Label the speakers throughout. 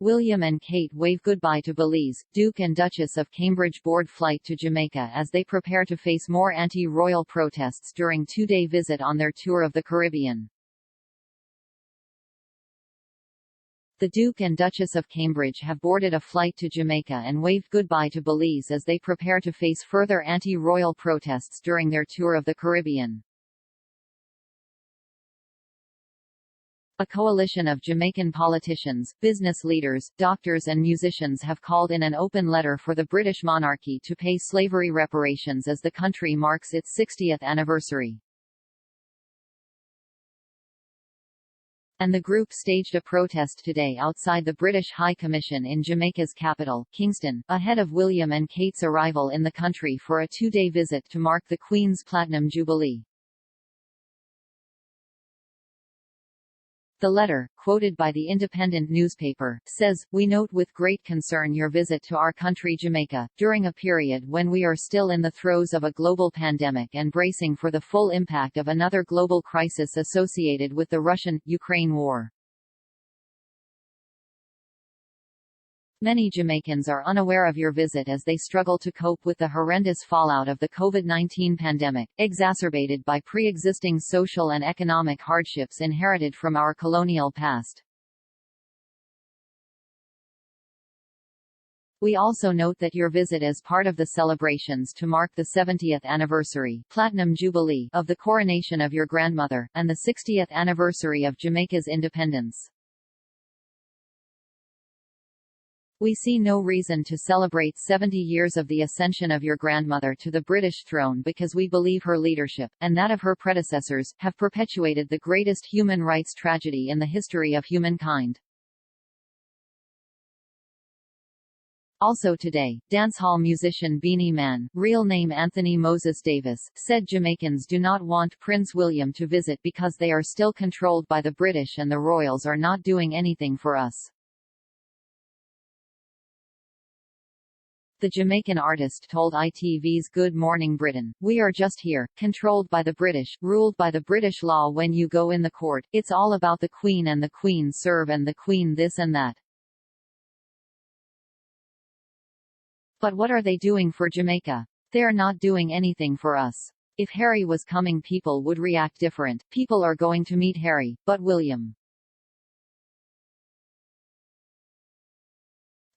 Speaker 1: William and Kate wave goodbye to Belize. Duke and Duchess of Cambridge board flight to Jamaica as they prepare to face more anti-royal protests during two-day visit on their tour of the Caribbean. The Duke and Duchess of Cambridge have boarded a flight to Jamaica and waved goodbye to Belize as they prepare to face further anti-royal protests during their tour of the Caribbean. A coalition of Jamaican politicians, business leaders, doctors and musicians have called in an open letter for the British monarchy to pay slavery reparations as the country marks its 60th anniversary. And the group staged a protest today outside the British High Commission in Jamaica's capital, Kingston, ahead of William and Kate's arrival in the country for a two-day visit to mark the Queen's Platinum Jubilee. The letter, quoted by the Independent newspaper, says, "We note with great concern your visit to our country Jamaica, during a period when we are still in the throes of a global pandemic and bracing for the full impact of another global crisis associated with the Russian-Ukraine war. Many Jamaicans are unaware of your visit as they struggle to cope with the horrendous fallout of the COVID-19 pandemic, exacerbated by pre-existing social and economic hardships inherited from our colonial past. We also note that your visit is part of the celebrations to mark the 70th anniversary Platinum Jubilee of the coronation of your grandmother, and the 60th anniversary of Jamaica's independence. We see no reason to celebrate 70 years of the ascension of your grandmother to the British throne because we believe her leadership, and that of her predecessors, have perpetuated the greatest human rights tragedy in the history of humankind." Also today, dancehall musician Beanie Man, real name Anthony Moses Davis, said Jamaicans do not want Prince William to visit because they are still controlled by the British and the royals are not doing anything for us. The Jamaican artist told ITV's Good Morning Britain, "We are just here, controlled by the British, ruled by the British law. When you go in the court, it's all about the Queen and the Queen serve and the Queen this and that. But what are they doing for Jamaica? They're not doing anything for us. If Harry was coming, people would react different. People are going to meet Harry, but William.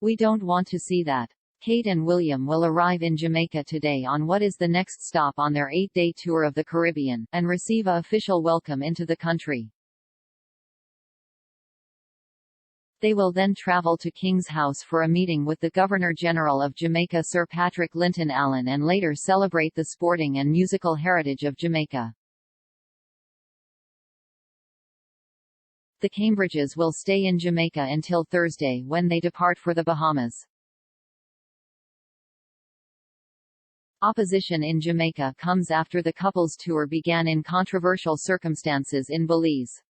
Speaker 1: We don't want to see that." Kate and William will arrive in Jamaica today on what is the next stop on their 8-day tour of the Caribbean, and receive an official welcome into the country. They will then travel to King's House for a meeting with the Governor-General of Jamaica Sir Patrick Linton Allen and later celebrate the sporting and musical heritage of Jamaica. The Cambridges will stay in Jamaica until Thursday when they depart for the Bahamas. Opposition in Jamaica comes after the couple's tour began in controversial circumstances in Belize.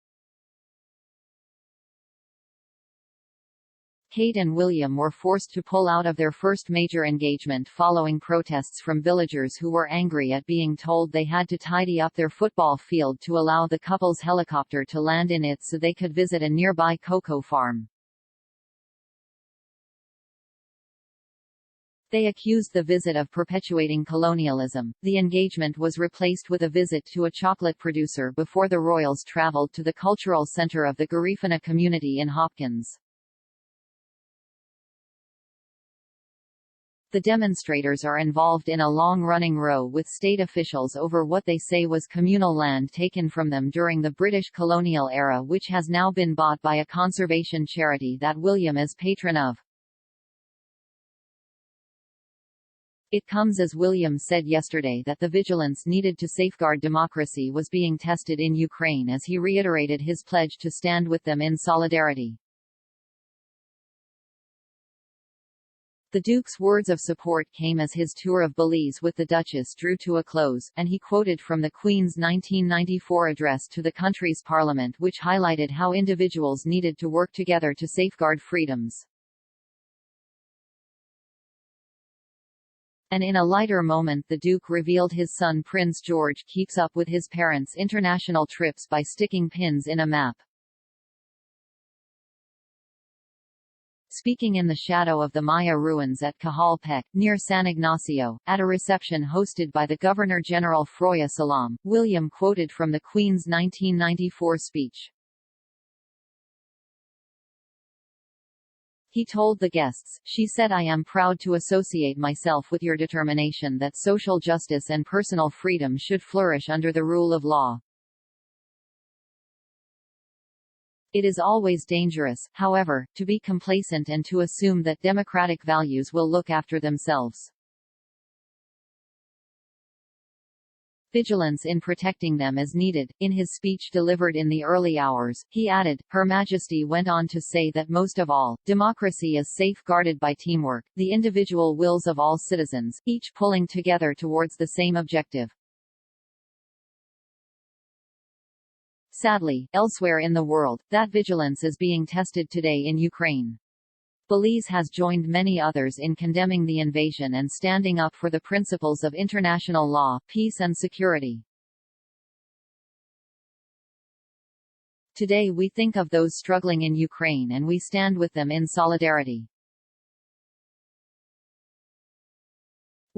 Speaker 1: Kate and William were forced to pull out of their first major engagement following protests from villagers who were angry at being told they had to tidy up their football field to allow the couple's helicopter to land in it so they could visit a nearby cocoa farm. They accused the visit of perpetuating colonialism. The engagement was replaced with a visit to a chocolate producer before the royals traveled to the cultural center of the Garifuna community in Hopkins. The demonstrators are involved in a long-running row with state officials over what they say was communal land taken from them during the British colonial era, which has now been bought by a conservation charity that William is patron of. It comes as William said yesterday that the vigilance needed to safeguard democracy was being tested in Ukraine as he reiterated his pledge to stand with them in solidarity. The Duke's words of support came as his tour of Belize with the Duchess drew to a close, and he quoted from the Queen's 1994 address to the country's parliament, which highlighted how individuals needed to work together to safeguard freedoms. And in a lighter moment, the Duke revealed his son Prince George keeps up with his parents' international trips by sticking pins in a map. Speaking in the shadow of the Maya ruins at Cajal Pec, near San Ignacio, at a reception hosted by the Governor-General Froya Salam, William quoted from the Queen's 1994 speech. He told the guests, "She said, I am proud to associate myself with your determination that social justice and personal freedom should flourish under the rule of law. It is always dangerous, however, to be complacent and to assume that democratic values will look after themselves. Vigilance in protecting them is needed." In his speech delivered in the early hours, he added, Her Majesty went on to say that most of all, democracy is safeguarded by teamwork, the individual wills of all citizens, each pulling together towards the same objective. Sadly, elsewhere in the world, that vigilance is being tested today in Ukraine. Belize has joined many others in condemning the invasion and standing up for the principles of international law, peace and security. Today we think of those struggling in Ukraine and we stand with them in solidarity.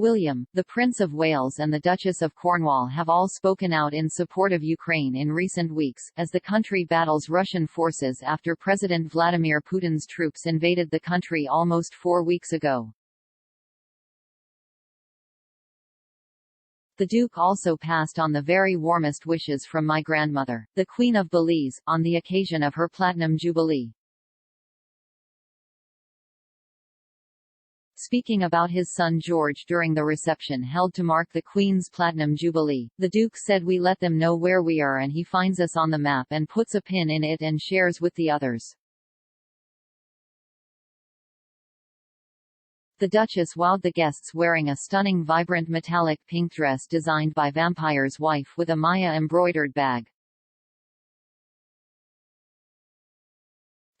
Speaker 1: William, the Prince of Wales and the Duchess of Cornwall have all spoken out in support of Ukraine in recent weeks, as the country battles Russian forces after President Vladimir Putin's troops invaded the country almost 4 weeks ago. The Duke also passed on the very warmest wishes from my grandmother, the Queen of Belize, on the occasion of her Platinum Jubilee. Speaking about his son George during the reception held to mark the Queen's Platinum Jubilee, the Duke said, "We let them know where we are and he finds us on the map and puts a pin in it and shares with the others." The Duchess wowed the guests wearing a stunning vibrant metallic pink dress designed by Vampire's wife with a Maya embroidered bag.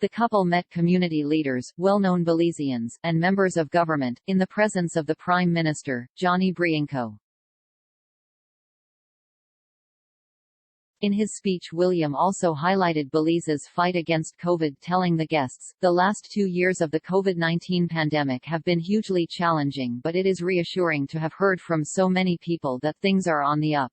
Speaker 1: The couple met community leaders, well-known Belizeans, and members of government, in the presence of the Prime Minister, Johnny Brienco. In his speech, William also highlighted Belize's fight against COVID, telling the guests, "The last 2 years of the COVID-19 pandemic have been hugely challenging, but it is reassuring to have heard from so many people that things are on the up."